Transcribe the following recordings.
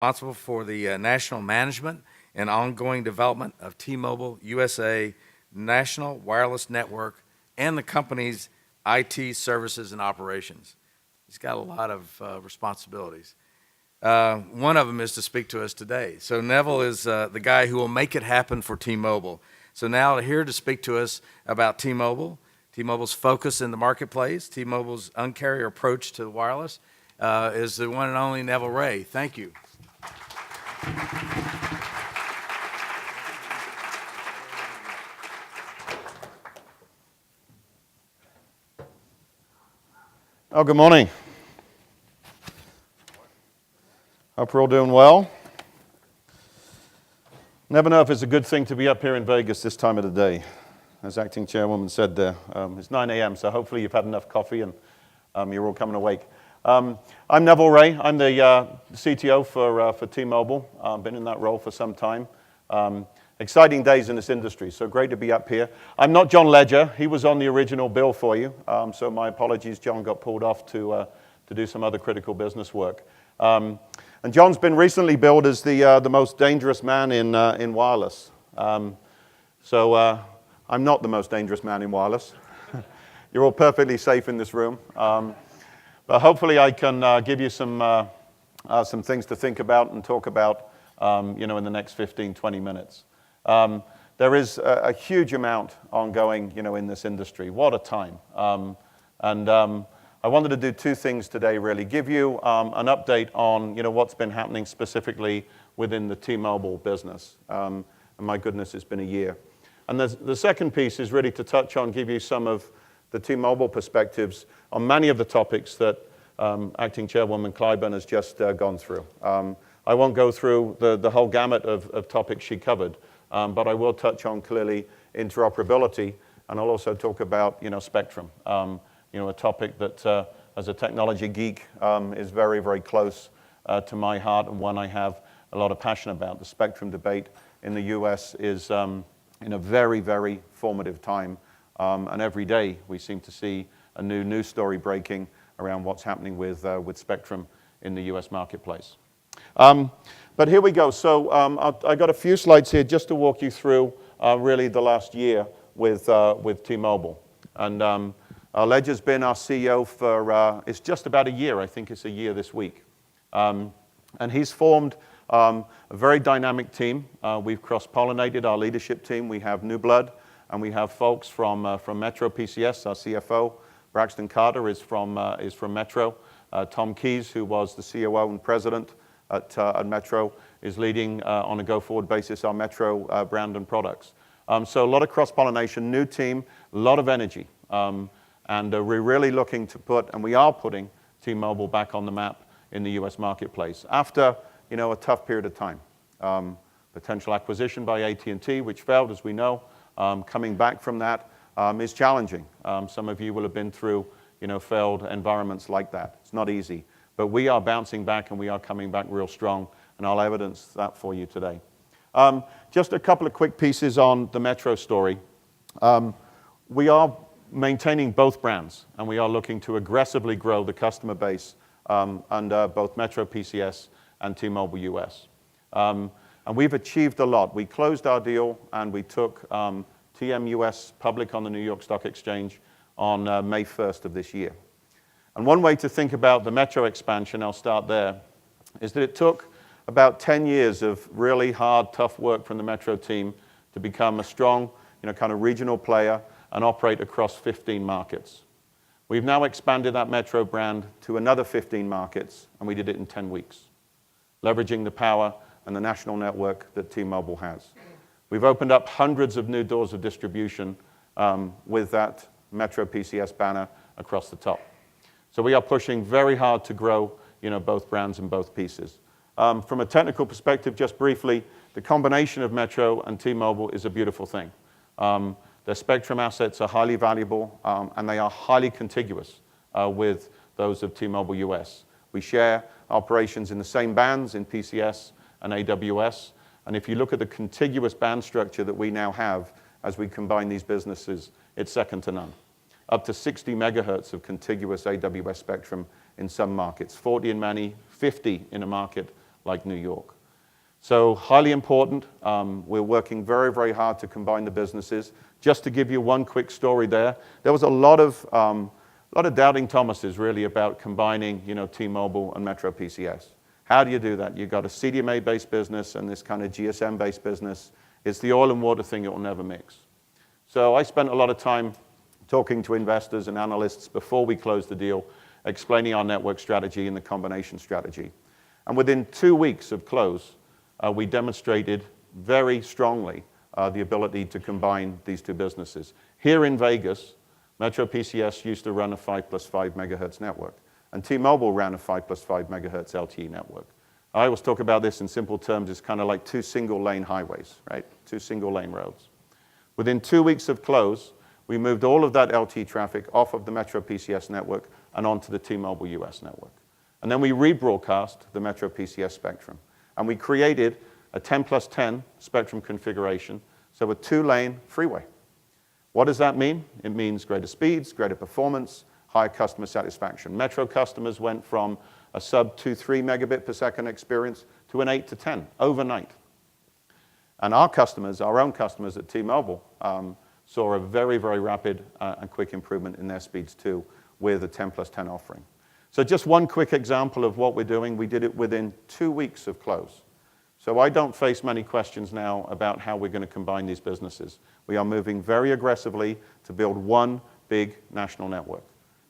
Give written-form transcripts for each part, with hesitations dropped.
responsible for the national management and ongoing development of T-Mobile USA National Wireless Network and the company's IT services and operations. He's got a lot of responsibilities. One of them is to speak to us today. So Neville is the guy who will make it happen for T-Mobile. So now here to speak to us about T-Mobile, T-Mobile's focus in the marketplace, T-Mobile's UnCarrier approach to wireless, is the one and only Neville Ray. Thank you. Oh, good morning. Hope we're all doing well. Never know if it's a good thing to be up here in Vegas this time of the day. As acting chairwoman said there, it's 9 a.m., so hopefully you've had enough coffee and you're all coming awake. I'm Neville Ray. I'm the CTO for T-Mobile. I've been in that role for some time. Exciting days in this industry, so great to be up here. I'm not John Ledger. He was on the original bill for you, so my apologies. John got pulled off to do some other critical business work. And John's been recently billed as the most dangerous man in wireless. So I'm not the most dangerous man in wireless. You're all perfectly safe in this room. But hopefully I can give you some things to think about and talk about in the next 15, 20 minutes. There is a huge amount ongoing, in this industry. What a time. I wanted to do two things today, really. Give you an update on, what's been happening specifically within the T-Mobile business. And my goodness, it's been a year. And the second piece is really to touch on, give you some of the T-Mobile perspectives on many of the topics that Acting Chairwoman Clyburn has just gone through. I won't go through the whole gamut of topics she covered, but I will touch on clearly interoperability, and I'll also talk about spectrum, a topic that as a technology geek is very, very close to my heart and one I have a lot of passion about. The spectrum debate in the U.S. is in a very, very formative time, and every day we seem to see a new news story breaking around what's happening with spectrum in the U.S. marketplace. But here we go. So I got a few slides here just to walk you through really the last year with T-Mobile. And Ledger's been our CEO for, it's just about a year. I think it's a year this week. And he's formed a very dynamic team. We've cross-pollinated our leadership team. We have new blood, and we have folks from MetroPCS, our CFO. Braxton Carter is from Metro. Tom Keys, who was the COO and president at Metro, is leading on a go-forward basis our Metro brand and products. So a lot of cross-pollination, new team, a lot of energy. And we're really looking to put, and we are putting, T-Mobile back on the map in the U.S. marketplace after a tough period of time. Potential acquisition by AT&T, which failed, as we know. Coming back from that is challenging. Some of you will have been through failed environments like that. It's not easy. But we are bouncing back, and we are coming back real strong, and I'll evidence that for you today. Just a couple of quick pieces on the Metro story. We are maintaining both brands, and we are looking to aggressively grow the customer base under both MetroPCS and T-Mobile US. And we've achieved a lot. We closed our deal, and we took TMUS public on the New York Stock Exchange on May 1st of this year. And one way to think about the Metro expansion, I'll start there, is that it took about 10 years of really hard, tough work from the Metro team to become a strong, kind of regional player and operate across 15 markets. We've now expanded that Metro brand to another 15 markets, and we did it in 10 weeks, leveraging the power and the national network that T-Mobile has. We've opened up hundreds of new doors of distribution with that MetroPCS banner across the top. So we are pushing very hard to grow, both brands and both pieces. From a technical perspective, just briefly, the combination of Metro and T-Mobile is a beautiful thing. Their spectrum assets are highly valuable, and they are highly contiguous with those of T-Mobile US. We share operations in the same bands in PCS and AWS, and if you look at the contiguous band structure that we now have as we combine these businesses, it's second to none. Up to 60 megahertz of contiguous AWS spectrum in some markets, 40 in many, 50 in a market like New York. So highly important. We're working very, very hard to combine the businesses. Just to give you one quick story there was a lot of doubting Thomases really about combining, T-Mobile and MetroPCS. How do you do that? You've got a CDMA-based business and this kind of GSM-based business. It's the oil and water thing it will never mix. So I spent a lot of time talking to investors and analysts before we closed the deal, explaining our network strategy and the combination strategy. And within 2 weeks of close, we demonstrated very strongly the ability to combine these two businesses. Here in Vegas, MetroPCS used to run a 5+5 megahertz network, and T-Mobile ran a 5+5 megahertz LTE network. I always talk about this in simple terms. It's kind of like two single-lane highways, right? Two single-lane roads. Within 2 weeks of close, we moved all of that LTE traffic off of the MetroPCS network and onto the T-Mobile US network. And then we rebroadcast the MetroPCS spectrum. And we created a 10+10 spectrum configuration, so a two-lane freeway. What does that mean? It means greater speeds, greater performance, higher customer satisfaction. Metro customers went from a sub 2-3 megabit per second experience to an 8 to 10 overnight. And our customers, our own customers at T-Mobile, saw a very, very rapid and quick improvement in their speeds too with the 10+10 offering. So just one quick example of what we're doing. We did it within 2 weeks of close. So I don't face many questions now about how we're going to combine these businesses. We are moving very aggressively to build one big national network,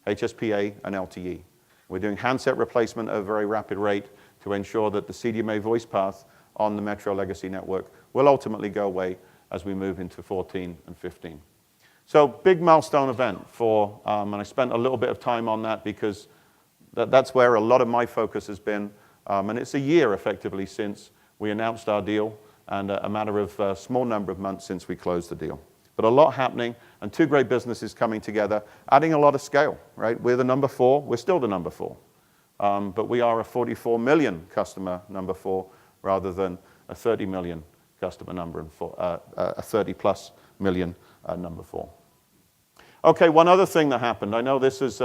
HSPA and LTE. We're doing handset replacement at a very rapid rate to ensure that the CDMA voice path on the Metro legacy network will ultimately go away as we move into 14 and 15. So big milestone event and I spent a little bit of time on that because that's where a lot of my focus has been. And it's a year effectively since we announced our deal and a matter of a small number of months since we closed the deal. But a lot happening and two great businesses coming together, adding a lot of scale, right? We're the number 4. We're still the number 4. But we are a 44 million customer number 4 rather than a 30 million customer number and a 30+ million number 4. Okay, one other thing that happened. I know this is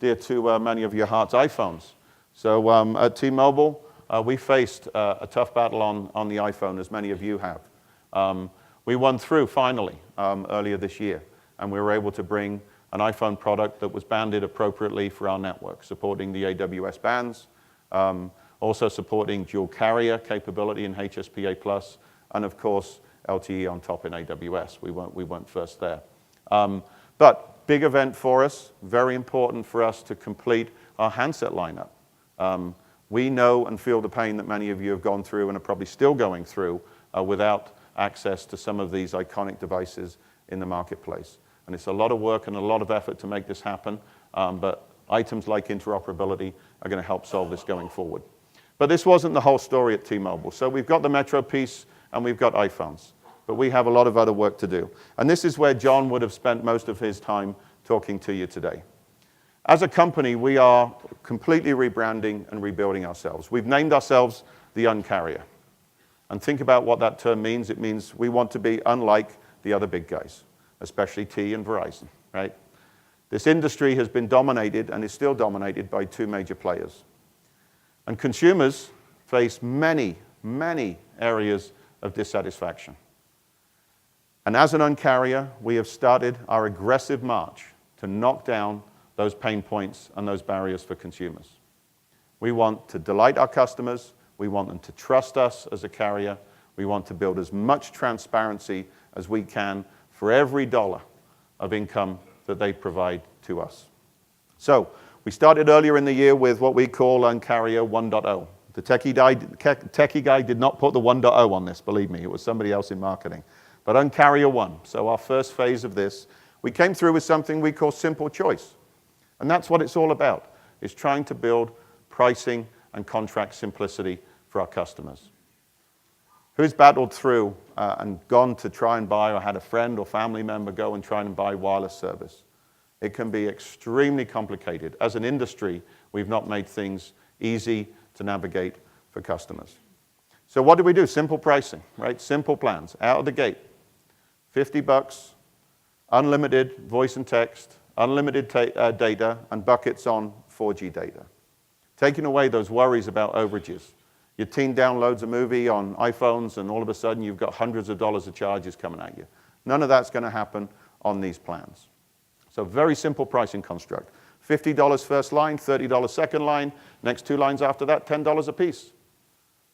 dear to many of your hearts, iPhones. So at T-Mobile, we faced a tough battle on the iPhone, as many of you have. We won through, finally, earlier this year, and we were able to bring an iPhone product that was banded appropriately for our network, supporting the AWS bands, also supporting dual carrier capability in HSPA+, and of course, LTE on top in AWS. We weren't first there. But big event for us, very important for us to complete our handset lineup. We know and feel the pain that many of you have gone through and are probably still going through without access to some of these iconic devices in the marketplace. And it's a lot of work and a lot of effort to make this happen, but items like interoperability are going to help solve this going forward. But this wasn't the whole story at T-Mobile. So we've got the Metro piece and we've got iPhones, but we have a lot of other work to do. And this is where John would have spent most of his time talking to you today. As a company, we are completely rebranding and rebuilding ourselves. We've named ourselves the UnCarrier. And think about what that term means. It means we want to be unlike the other big guys, especially T and Verizon, right? This industry has been dominated and is still dominated by two major players. And consumers face many, many areas of dissatisfaction. And as an UnCarrier, we have started our aggressive march to knock down those pain points and those barriers for consumers. We want to delight our customers. We want them to trust us as a carrier. We want to build as much transparency as we can for every dollar of income that they provide to us. So we started earlier in the year with what we call UnCarrier 1.0. The techie guy did not put the 1.0 on this, believe me. It was somebody else in marketing. But UnCarrier 1, so our first phase of this, we came through with something we call simple choice. And that's what it's all about, is trying to build pricing and contract simplicity for our customers. Who's battled through and gone to try and buy or had a friend or family member go and try and buy wireless service? It can be extremely complicated. As an industry, we've not made things easy to navigate for customers. So what do? Simple pricing, right? Simple plans, out of the gate. $50, unlimited voice and text, unlimited data, and buckets on 4G data. Taking away those worries about overages. Your teen downloads a movie on iPhones, and all of a sudden you've got hundreds of dollars of charges coming at you. None of that's going to happen on these plans. So very simple pricing construct. $50 first line, $30 second line, next 2 lines after that, $10 a piece.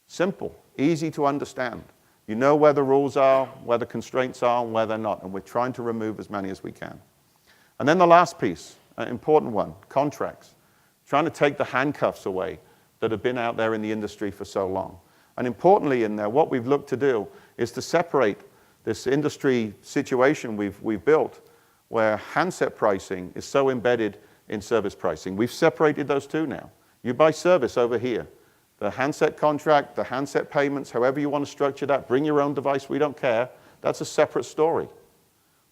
Simple, easy to understand. You know where the rules are, where the constraints are, and where they're not, and we're trying to remove as many as we can. And then the last piece, an important one, contracts. Trying to take the handcuffs away that have been out there in the industry for so long. And importantly in there, what we've looked to do is to separate this industry situation we've built where handset pricing is so embedded in service pricing. We've separated those two now. You buy service over here. The handset contract, the handset payments, however you want to structure that, bring your own device, we don't care. That's a separate story.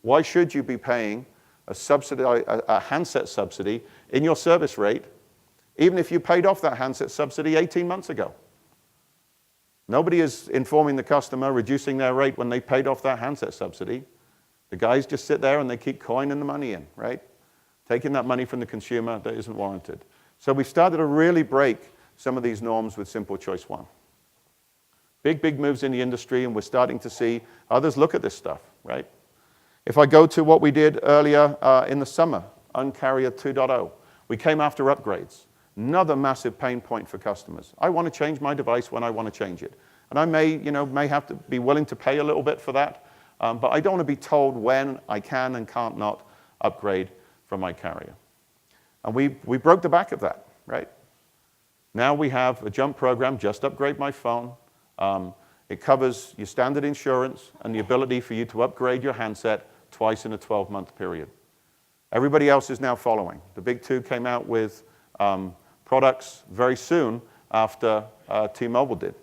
Why should you be paying a handset subsidy in your service rate, even if you paid off that handset subsidy 18 months ago? Nobody is informing the customer, reducing their rate when they paid off that handset subsidy. The guys just sit there and they keep coining the money in, right? Taking that money from the consumer that isn't warranted. So we've started to really break some of these norms with Simple Choice One. Big moves in the industry, and we're starting to see others look at this stuff, right? If I go to what we did earlier in the summer, UnCarrier 2.0, we came after upgrades. Another massive pain point for customers. I want to change my device when I want to change it. And I may have to be willing to pay a little bit for that, but I don't want to be told when I can and can't not upgrade from my carrier. And we broke the back of that, right? Now we have a jump program, just upgrade my phone. It covers your standard insurance and the ability for you to upgrade your handset twice in a 12-month period. Everybody else is now following. The big two came out with products very soon after T-Mobile did.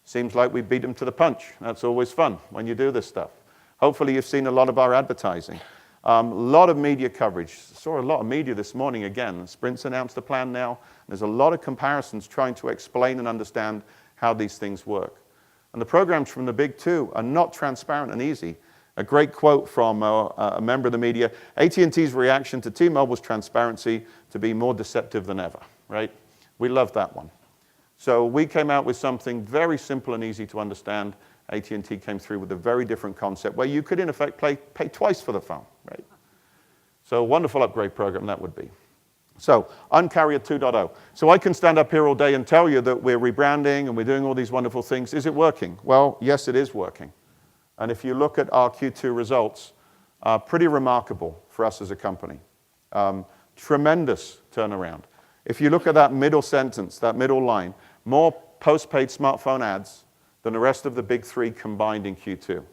Seems like we beat them to the punch. That's always fun when you do this stuff. Hopefully you've seen a lot of our advertising. A lot of media coverage. Saw a lot of media this morning again. Sprint's announced a plan now. There's a lot of comparisons trying to explain and understand how these things work. And the programs from the big two are not transparent and easy. A great quote from a member of the media, AT&T's reaction to T-Mobile's transparency to be more deceptive than ever, right? We love that one. So we came out with something very simple and easy to understand. AT&T came through with a very different concept where you could, in effect, pay twice for the phone, right? So a wonderful upgrade program that would be. So UnCarrier 2.0. So I can stand up here all day and tell you that we're rebranding and we're doing all these wonderful things. Is it working? Well, yes, it is working. And if you look at our Q2 results, pretty remarkable for us as a company. Tremendous turnaround. If you look at that middle sentence, that middle line, more postpaid smartphone ads than the rest of the big three combined in Q2.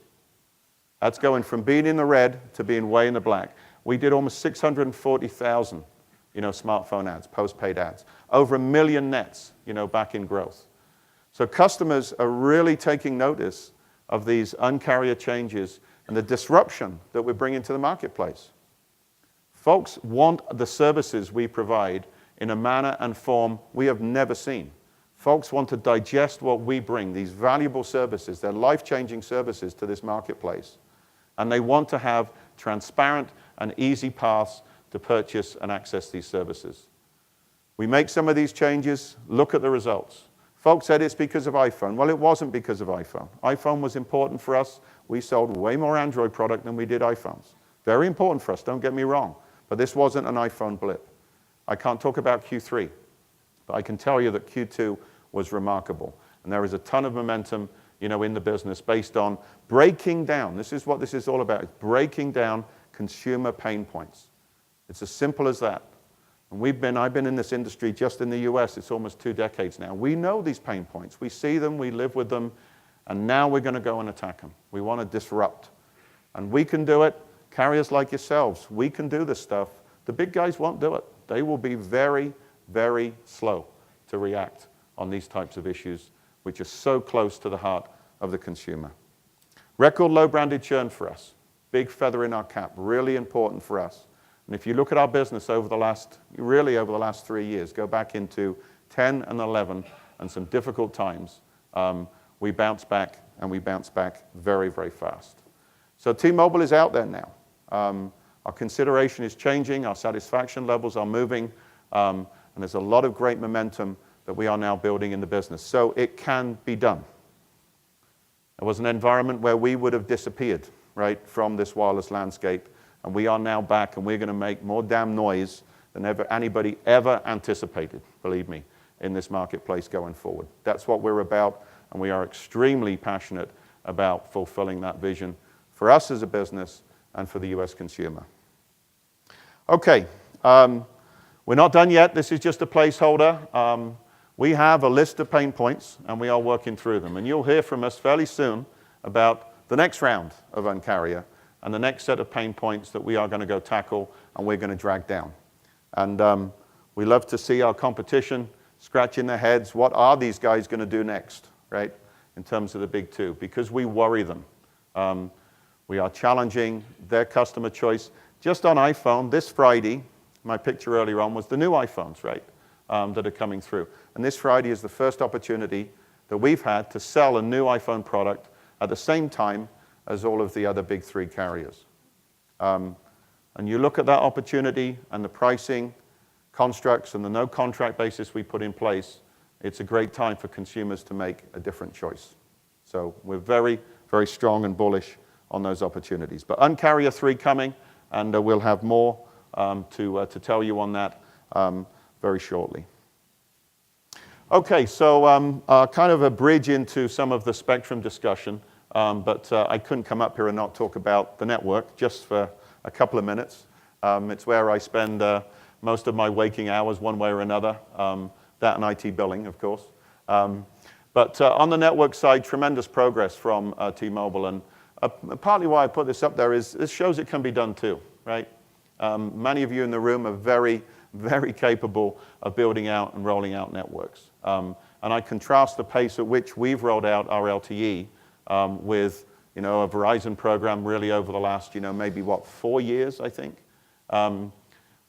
That's going from being in the red to being way in the black. We did almost 640,000, smartphone ads, postpaid ads. Over 1 million nets, back in growth. So customers are really taking notice of these UnCarrier changes and the disruption that we're bringing to the marketplace. Folks want the services we provide in a manner and form we have never seen. Folks want to digest what we bring, these valuable services, they're life-changing services to this marketplace. And they want to have transparent and easy paths to purchase and access these services. We make some of these changes, look at the results. Folks said it's because of iPhone. Well, it wasn't because of iPhone. iPhone was important for us. We sold way more Android product than we did iPhones. Very important for us, don't get me wrong. But this wasn't an iPhone blip. I can't talk about Q3, but I can tell you that Q2 was remarkable. And there is a ton of momentum, in the business based on breaking down. This is what this is all about, breaking down consumer pain points. It's as simple as that. And I've been in this industry just in the US, it's almost 2 decades now. We know these pain points. We see them, we live with them, and now we're going to go and attack them. We want to disrupt. And we can do it. Carriers like yourselves, we can do this stuff. The big guys won't do it. They will be very, very slow to react on these types of issues, which are so close to the heart of the consumer. Record low branded churn for us. Big feather in our cap, really important for us. And if you look at our business over the last 3 years, go back into 10 and 11 and some difficult times, we bounce back, and we bounce back very, very fast. So T-Mobile is out there now. Our consideration is changing, our satisfaction levels are moving, and there's a lot of great momentum that we are now building in the business. So it can be done. It was an environment where we would have disappeared, right, from this wireless landscape, and we are now back, and we're going to make more damn noise than anybody ever anticipated, believe me, in this marketplace going forward. That's what we're about, and we are extremely passionate about fulfilling that vision for us as a business and for the U.S. consumer. Okay, we're not done yet. This is just a placeholder. We have a list of pain points, and we are working through them. And you'll hear from us fairly soon about the next round of UnCarrier and the next set of pain points that we are going to go tackle and we're going to drag down. And we love to see our competition scratching their heads. What are these guys going to do next, right, in terms of the big two? Because we worry them. We are challenging their customer choice. Just on iPhone, this Friday, my picture earlier on was the new iPhones, right, that are coming through. And this Friday is the first opportunity that we've had to sell a new iPhone product at the same time as all of the other big three carriers. And you look at that opportunity and the pricing constructs and the no contract basis we put in place, it's a great time for consumers to make a different choice. So we're very, very strong and bullish on those opportunities. But UnCarrier 3 coming, and we'll have more to tell you on that very shortly. Okay, so kind of a bridge into some of the spectrum discussion, but I couldn't come up here and not talk about the network just for a couple of minutes. It's where I spend most of my waking hours one way or another, that and IT billing, of course. But on the network side, tremendous progress from T-Mobile, and partly why I put this up there is this shows it can be done too, right? Many of you in the room are very, very capable of building out and rolling out networks. And I contrast the pace at which we've rolled out our LTE with, a Verizon program really over the last, maybe 4 years, I think.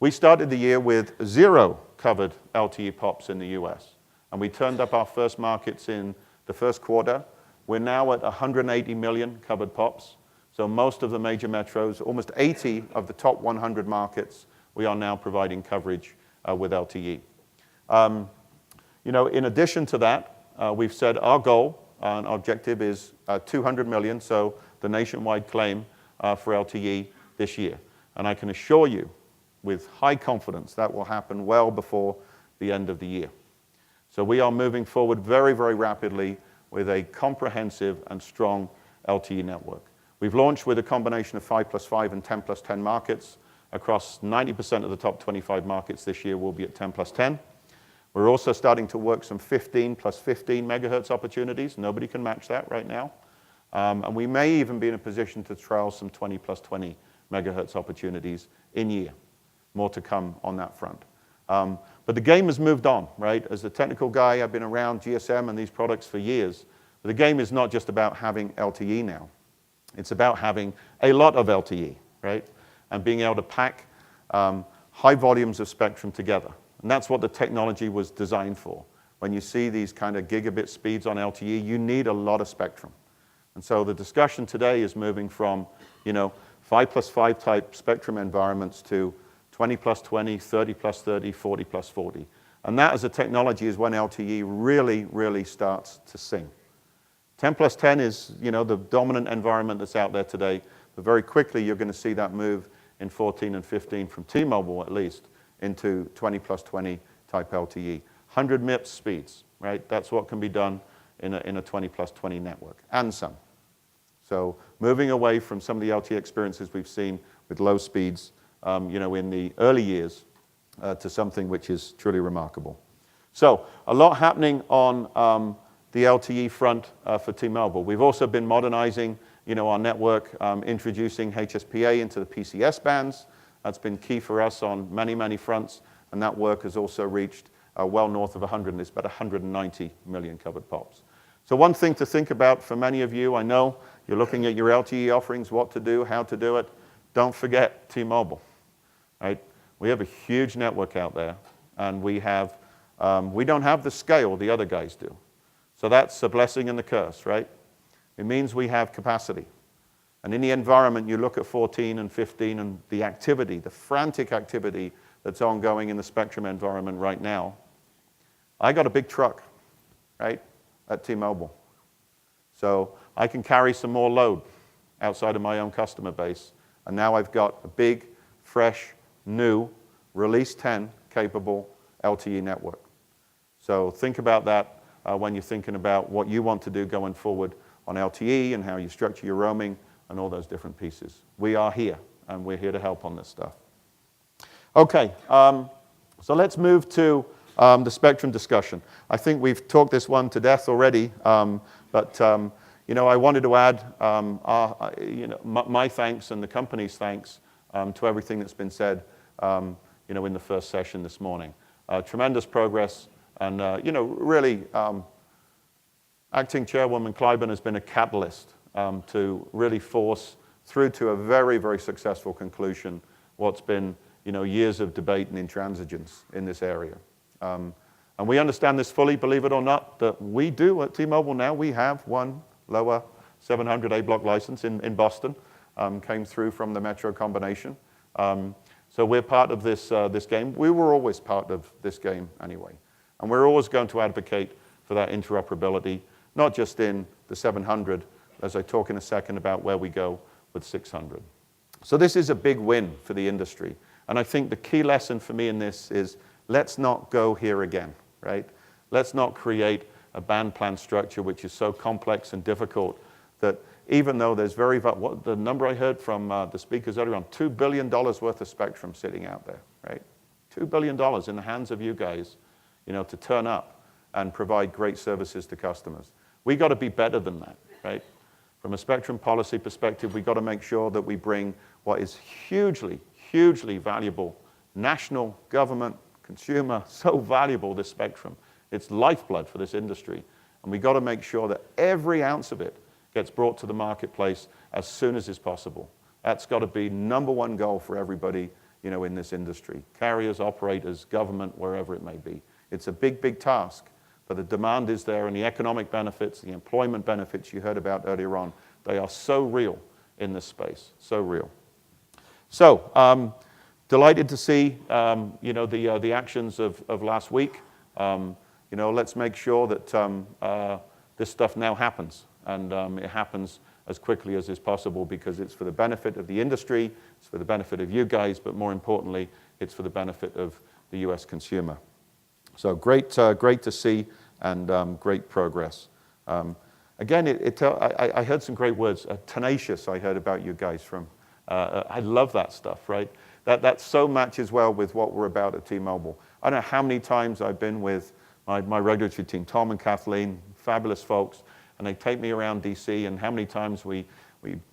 We started the year with 0 covered LTE POPs in the US. And we turned up our first markets in the first quarter. We're now at 180 million covered POPs. So most of the major metros, almost 80 of the top 100 markets, we are now providing coverage with LTE. In addition to that, we've said our goal and objective is 200 million, so the nationwide claim for LTE this year. And I can assure you with high confidence that will happen well before the end of the year. So we are moving forward very, very rapidly with a comprehensive and strong LTE network. We've launched with a combination of 5+5 and 10+10 markets. Across 90% of the top 25 markets this year will be at 10+10. We're also starting to work some 15+15 megahertz opportunities. Nobody can match that right now. And we may even be in a position to trial some 20+20 megahertz opportunities in year. More to come on that front. But the game has moved on, right? As a technical guy, I've been around GSM and these products for years. But the game is not just about having LTE now. It's about having a lot of LTE, right? And being able to pack high volumes of spectrum together. And that's what the technology was designed for. When you see these kind of gigabit speeds on LTE, you need a lot of spectrum. And so the discussion today is moving from, 5+5 type spectrum environments to 20+20, 30+30, 40+40. And that as a technology is when LTE really, really starts to sing. 10+10 is, the dominant environment that's out there today. But very quickly, you're going to see that move in 14 and 15 from T-Mobile, at least, into 20+20 type LTE. 100 MIPS speeds, right? That's what can be done in a 20+20 network, and some. So moving away from some of the LTE experiences we've seen with low speeds, in the early years, to something which is truly remarkable. So a lot happening on the LTE front for T-Mobile. We've also been modernizing our network, introducing HSPA into the PCS bands. That's been key for us on many, many fronts, and that work has also reached well north of 100, it's about 190 million covered POPs. So one thing to think about for many of you, I know you're looking at your LTE offerings, what to do, how to do it. Don't forget T-Mobile, right? We have a huge network out there, and we don't have the scale the other guys do. So that's a blessing and the curse, right? It means we have capacity. And in the environment, you look at 14 and 15 and the activity, the frantic activity that's ongoing in the spectrum environment right now. I got a big truck, right, at T-Mobile. So I can carry some more load outside of my own customer base. And now I've got a big, fresh, new, Release 10 capable LTE network. So think about that when you're thinking about what you want to do going forward on LTE and how you structure your roaming and all those different pieces. We are here, and we're here to help on this stuff. Okay, so let's move to the spectrum discussion. I think we've talked this one to death already, but I wanted to add my thanks and the company's thanks to everything that's been said in the first session this morning. Tremendous progress, and really, Acting Chairwoman Clyburn has been a catalyst to really force through to a very, very successful conclusion what's been years of debate and intransigence in this area. And we understand this fully, believe it or not, that we do at T-Mobile now. We have one lower 700A block license in Boston, came through from the Metro combination. So we're part of this game. We were always part of this game anyway. And we're always going to advocate for that interoperability, not just in the 700, as I talk in a second about where we go with 600. So this is a big win for the industry. And I think the key lesson for me in this is let's not go here again, right? Let's not create a band plan structure which is so complex and difficult that even though there's what the number I heard from the speakers earlier on, $2 billion worth of spectrum sitting out there, right? $2 billion in the hands of you guys, to turn up and provide great services to customers. We got to be better than that, right? From a spectrum policy perspective, we got to make sure that we bring what is hugely, hugely valuable national government, consumer, so valuable, this spectrum. It's lifeblood for this industry. And we got to make sure that every ounce of it gets brought to the marketplace as soon as is possible. That's got to be number one goal for everybody, in this industry. Carriers, operators, government, wherever it may be. It's a big, big task, but the demand is there, and the economic benefits, the employment benefits you heard about earlier on, they are so real in this space, so real. So, delighted to see, the actions of last week. Let's make sure that this stuff now happens, and it happens as quickly as is possible, because it's for the benefit of the industry, it's for the benefit of you guys, but more importantly, it's for the benefit of the U.S. consumer. So great to see, and great progress. Again, I heard some great words. Tenacious, I heard about you guys from. I love that stuff, right? That so matches well with what we're about at T-Mobile. I don't know how many times I've been with my regulatory team, Tom and Kathleen, fabulous folks, and they take me around DC, and how many times we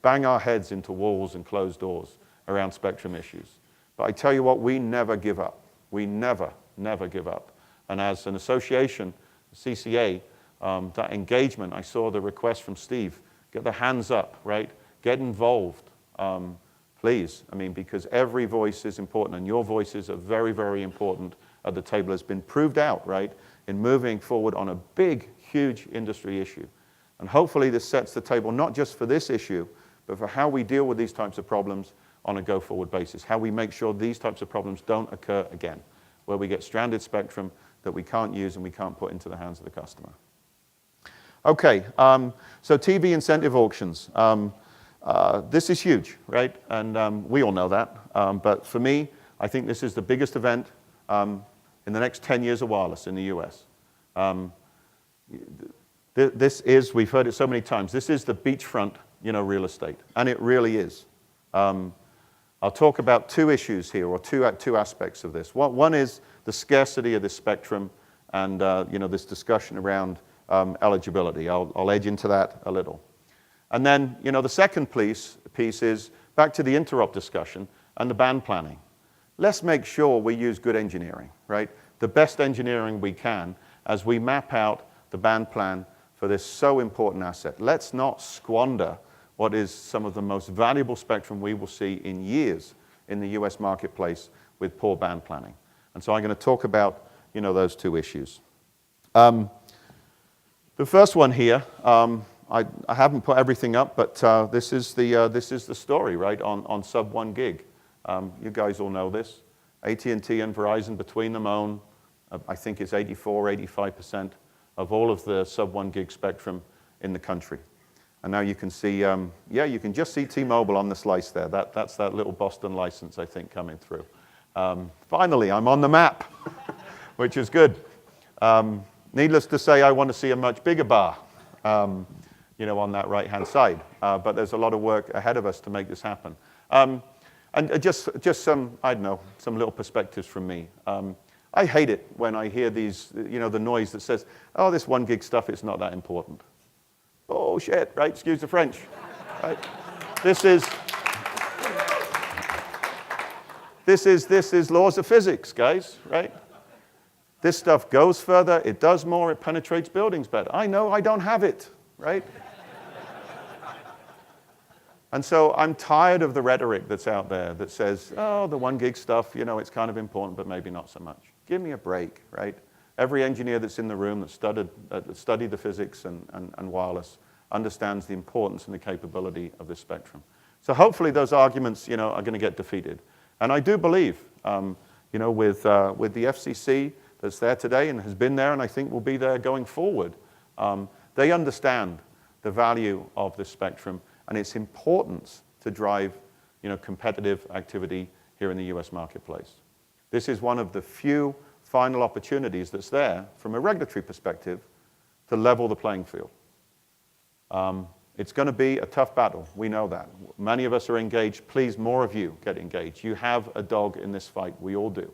bang our heads into walls and closed doors around spectrum issues. But I tell you what, we never give up. We never, never give up. And as an association, CCA, that engagement, I saw the request from Steve, get the hands up, right? Get involved, please. Because every voice is important, and your voices are very, very important at the table. It's been proved out, right, in moving forward on a big, huge industry issue. And hopefully this sets the table not just for this issue, but for how we deal with these types of problems on a go-forward basis, how we make sure these types of problems don't occur again, where we get stranded spectrum that we can't use and we can't put into the hands of the customer. Okay, so TV incentive auctions. This is huge, right? And we all know that. But for me, I think this is the biggest event in the next 10 years of wireless in the US. This is, we've heard it so many times, this is the beachfront, real estate, and it really is. I'll talk about two issues here, or two aspects of this. One is the scarcity of this spectrum, and this discussion around eligibility. I'll edge into that a little. And then, the second piece is back to the interop discussion and the band planning. Let's make sure we use good engineering, right? The best engineering we can as we map out the band plan for this so important asset. Let's not squander what is some of the most valuable spectrum we will see in years in the US marketplace with poor band planning. And so I'm going to talk about, those two issues. The first one here, I haven't put everything up, but this is the story, right, on sub 1 gig. You guys all know this. AT&T and Verizon between them own I think it's 84, 85% of all of the sub-1 gig spectrum in the country. And now you can see, yeah, you can just see T-Mobile on the slice there. That's that little Boston license, I think, coming through. Finally, I'm on the map, which is good. Needless to say, I want to see a much bigger bar, you know, on that right-hand side. But there's a lot of work ahead of us to make this happen. And just some, I don't know, some little perspectives from me. I hate it when I hear these, you know, the noise that says, oh, this 1 gig stuff is not that important. Oh, shit, right? Excuse the French. Right? This is laws of physics, guys, right? This stuff goes further, it does more, it penetrates buildings better. I know I don't have it, right? And so I'm tired of the rhetoric that's out there that says, oh, the 1 gig stuff, you know, it's kind of important, but maybe not so much. Give me a break, right? Every engineer that's in the room that studied the physics and wireless understands the importance and the capability of this spectrum. So hopefully those arguments, you know, are going to get defeated. And I do believe, you know, with the FCC that's there today and has been there and I think will be there going forward, they understand the value of this spectrum and its importance to drive, you know, competitive activity here in the US marketplace. This is one of the few final opportunities that's there from a regulatory perspective to level the playing field. It's going to be a tough battle. We know that. Many of us are engaged. Please, more of you get engaged. You have a dog in this fight. We all do.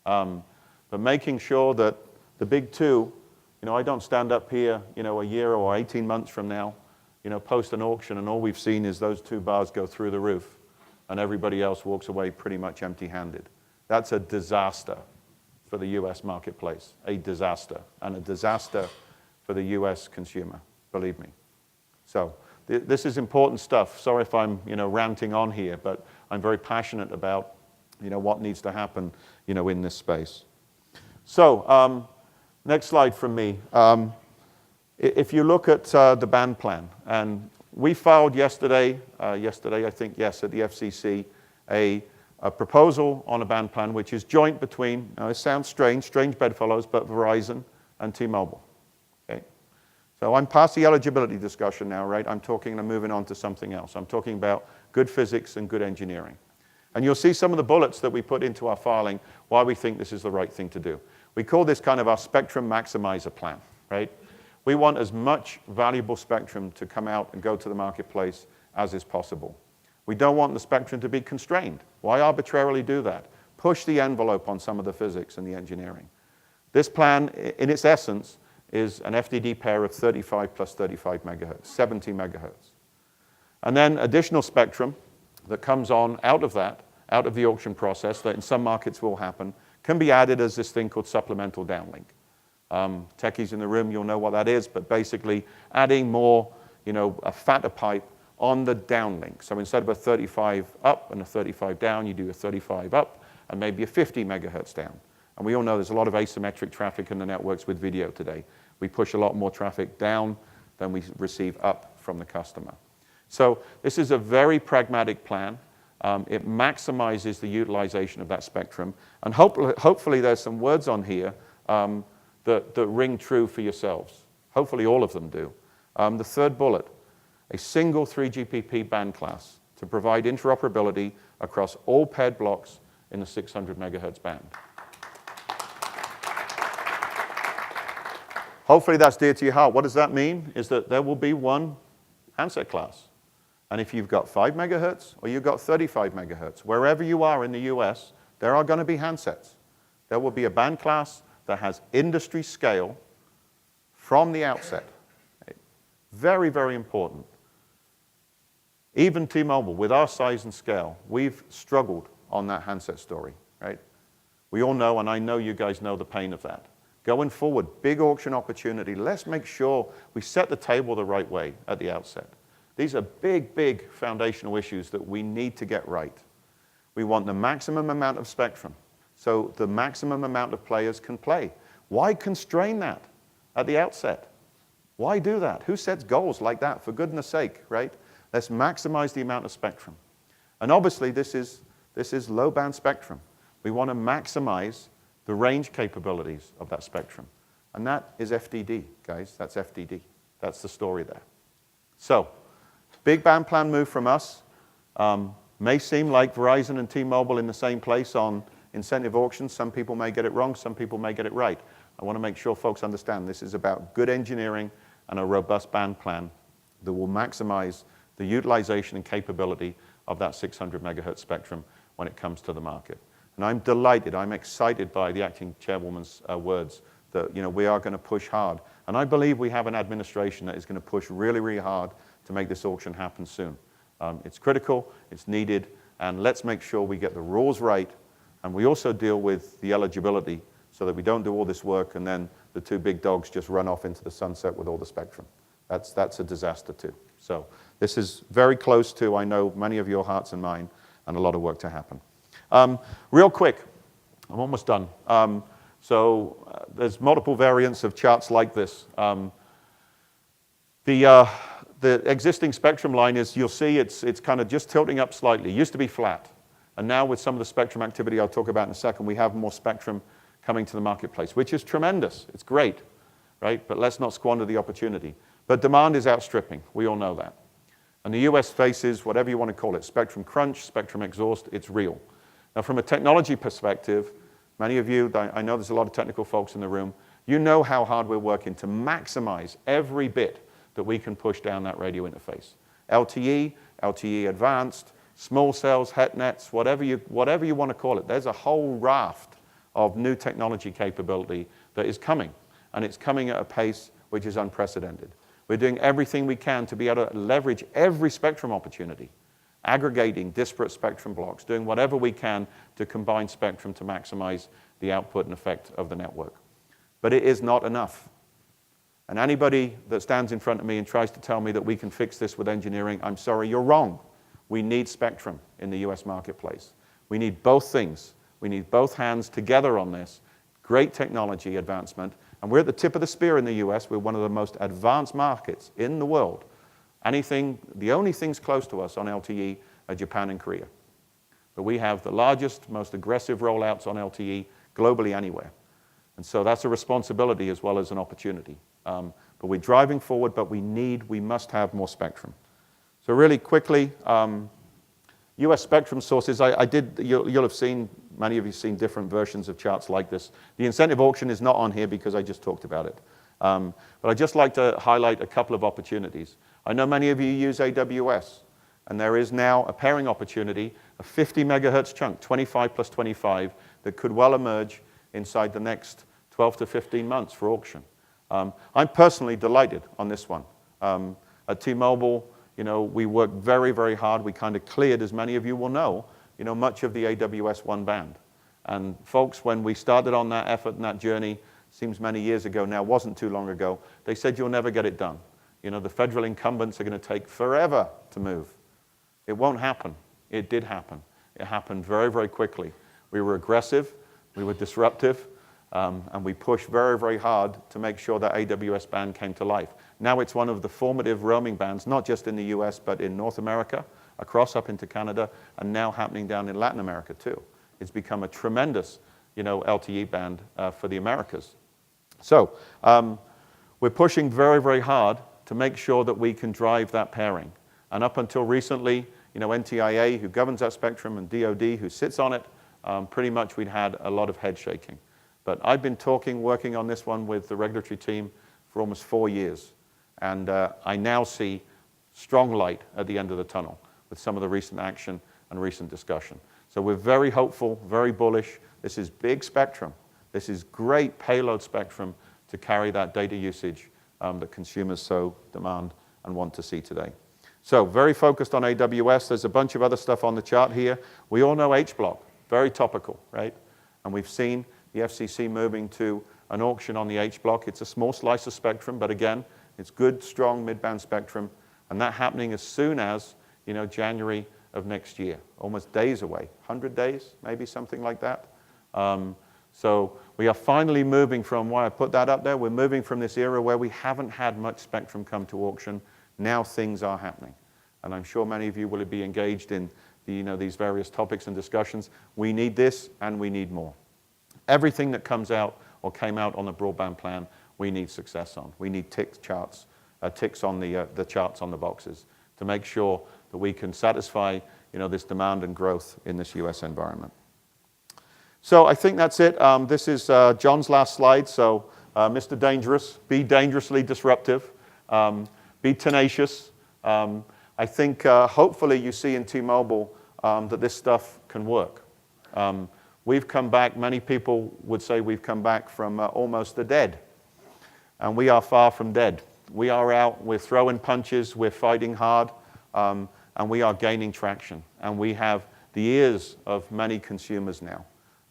But making sure that the big two, you know, I don't stand up here, you know, a year or 18 months from now, you know, post an auction and all we've seen is those 2 bars go through the roof and everybody else walks away pretty much empty-handed. That's a disaster for the US marketplace, a disaster, and a disaster for the US consumer, believe me. So this is important stuff. Sorry if I'm, you know, ranting on here, but I'm very passionate about, you know, what needs to happen, you know, in this space. So next slide from me. If you look at the band plan, and we filed yesterday, I think, yes, at the FCC, a proposal on a band plan which is joint between, now it sounds strange bedfellows, but Verizon and T-Mobile. Okay? So I'm past the eligibility discussion now, right? I'm moving on to something else. I'm talking about good physics and good engineering. And you'll see some of the bullets that we put into our filing why we think this is the right thing to do. We call this kind of our spectrum maximizer plan, right? We want as much valuable spectrum to come out and go to the marketplace as is possible. We don't want the spectrum to be constrained. Why arbitrarily do that? Push the envelope on some of the physics and the engineering. This plan, in its essence, is an FDD pair of 35 plus 35 megahertz, 70 megahertz. And then additional spectrum that comes on out of that, out of the auction process, that in some markets will happen, can be added as this thing called supplemental downlink. Techies in the room, you'll know what that is, but basically adding more, you know, a fatter pipe on the downlink. So instead of a 35 up and a 35 down, you do a 35 up and maybe a 50 megahertz down. And we all know there's a lot of asymmetric traffic in the networks with video today. We push a lot more traffic down than we receive up from the customer. So this is a very pragmatic plan. It maximizes the utilization of that spectrum. And hopefully there's some words on here that ring true for yourselves. Hopefully all of them do. The third bullet, a single 3GPP band class to provide interoperability across all paired blocks in the 600 megahertz band. Hopefully that's dear to your heart. What does that mean? Is that there will be one handset class. And if you've got 5 megahertz or you've got 35 megahertz, wherever you are in the US, there are going to be handsets. There will be a band class that has industry scale from the outset. Very, very important. Even T-Mobile, with our size and scale, we've struggled on that handset story, right? We all know, and I know you guys know the pain of that. Going forward, big auction opportunity. Let's make sure we set the table the right way at the outset. These are big, big foundational issues that we need to get right. We want the maximum amount of spectrum, so the maximum amount of players can play. Why constrain that at the outset? Why do that? Who sets goals like that, for goodness sake, right? Let's maximize the amount of spectrum. And obviously, this is low-band spectrum. We want to maximize the range capabilities of that spectrum. And that is FDD, guys. That's FDD. That's the story there. So, big band plan move from us. May seem like Verizon and T-Mobile in the same place on incentive auctions. Some people may get it wrong. Some people may get it right. I want to make sure folks understand this is about good engineering and a robust band plan that will maximize the utilization and capability of that 600 megahertz spectrum when it comes to the market. And I'm delighted, I'm excited by the acting chairwoman's words that we are going to push hard. And I believe we have an administration that is going to push really, really hard to make this auction happen soon. It's critical, it's needed, and let's make sure we get the rules right, and we also deal with the eligibility so that we don't do all this work and then the two big dogs just run off into the sunset with all the spectrum. That's a disaster too. So this is very close to, I know, many of your hearts and mine, and a lot of work to happen. Real quick, I'm almost done. There's multiple variants of charts like this. The existing spectrum line is, you'll see it's kind of just tilting up slightly. It used to be flat. And now with some of the spectrum activity I'll talk about in a second, we have more spectrum coming to the marketplace, which is tremendous. It's great, right? But let's not squander the opportunity. But demand is outstripping. We all know that. And the US faces, whatever you want to call it, spectrum crunch, spectrum exhaust, it's real. Now, from a technology perspective, many of you, I know there's a lot of technical folks in the room, you know how hard we're working to maximize every bit that we can push down that radio interface. LTE, LTE advanced, small cells, HETnets, whatever you want to call it. There's a whole raft of new technology capability that is coming, and it's coming at a pace which is unprecedented. We're doing everything we can to be able to leverage every spectrum opportunity, aggregating disparate spectrum blocks, doing whatever we can to combine spectrum to maximize the output and effect of the network. But it is not enough. And anybody that stands in front of me and tries to tell me that we can fix this with engineering, I'm sorry, you're wrong. We need spectrum in the US marketplace. We need both things. We need both hands together on this. Great technology advancement. And we're at the tip of the spear in the US. We're one of the most advanced markets in the world. The only things close to us on LTE are Japan and Korea. But we have the largest, most aggressive rollouts on LTE globally anywhere. And so that's a responsibility as well as an opportunity. But we're driving forward, but we must have more spectrum. So really quickly, US spectrum sources, you'll have seen, many of you have seen different versions of charts like this. The incentive auction is not on here because I just talked about it. But I'd just like to highlight a couple of opportunities. I know many of you use AWS, and there is now a pairing opportunity, a 50 megahertz chunk, 25 plus 25, that could well emerge inside the next 12 to 15 months for auction. I'm personally delighted on this one. At T-Mobile, we worked very, very hard. We kind of cleared, as many of you will know, much of the AWS one band. And folks, when we started on that effort and that journey, seems many years ago now, wasn't too long ago, they said you'll never get it done. The federal incumbents are going to take forever to move. It won't happen. It did happen. It happened very, very quickly. We were aggressive, we were disruptive, and we pushed very, very hard to make sure that AWS band came to life. Now it's one of the formative roaming bands, not just in the US, but in North America, across up into Canada, and now happening down in Latin America too. It's become a tremendous, LTE band for the Americas. So we're pushing very, very hard to make sure that we can drive that pairing. And up until recently, NTIA, who governs that spectrum, and DoD, who sits on it, pretty much we'd had a lot of head shaking. But I've been working on this one with the regulatory team for almost 4 years. And I now see strong light at the end of the tunnel with some of the recent action and recent discussion. So we're very hopeful, very bullish. This is big spectrum. This is great payload spectrum to carry that data usage that consumers so demand and want to see today. So very focused on AWS. There's a bunch of other stuff on the chart here. We all know H-Block, very topical, right? And we've seen the FCC moving to an auction on the H-Block. It's a small slice of spectrum, but again, it's good, strong mid-band spectrum, and that happening as soon as, January of next year, almost days away, 100 days, maybe something like that. So we are finally moving from, why I put that up there, we're moving from this era where we haven't had much spectrum come to auction. Now things are happening. And I'm sure many of you will be engaged in these various topics and discussions. We need this, and we need more. everything that comes out or came out on the broadband plan, we need success on. We need ticks on the charts on the boxes to make sure that we can satisfy this demand and growth in this U.S. environment. So I think that's it. This is John's last slide. So Mr. Dangerous, be dangerously disruptive, be tenacious. I think hopefully you see in T-Mobile that this stuff can work. We've come back, many people would say we've come back from almost the dead. And we are far from dead. We are out, we're throwing punches, we're fighting hard, and we are gaining traction. And we have the ears of many consumers now.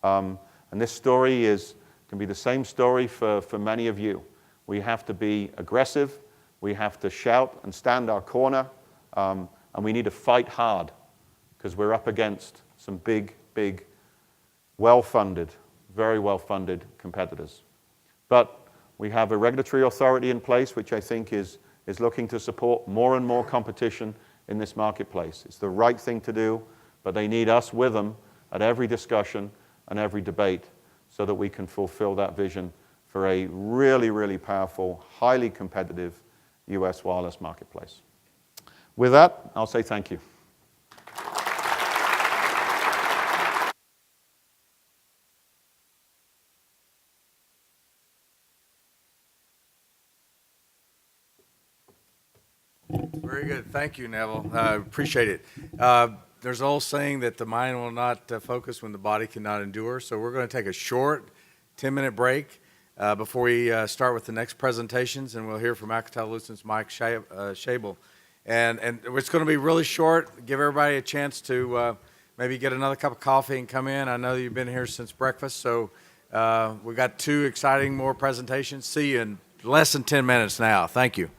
And this story can be the same story for many of you. We have to be aggressive, we have to shout and stand our corner, and we need to fight hard because we're up against some big, well-funded, very well-funded competitors. But we have a regulatory authority in place which I think is looking to support more and more competition in this marketplace. It's the right thing to do, but they need us with them at every discussion and every debate so that we can fulfill that vision for a really, really powerful, highly competitive U.S. wireless marketplace. With that, I'll say thank you. Very good. Thank you, Neville. Appreciate it. There's an old saying that the mind will not focus when the body cannot endure. So we're going to take a short 10-minute break before we start with the next presentations, and we'll hear from Alcatel-Lucent's Mike Schabel. And it's going to be really short. Give everybody a chance to maybe get another cup of coffee and come in. I know you've been here since breakfast, so we've got two exciting more presentations. See you in less than 10 minutes now. Thank you.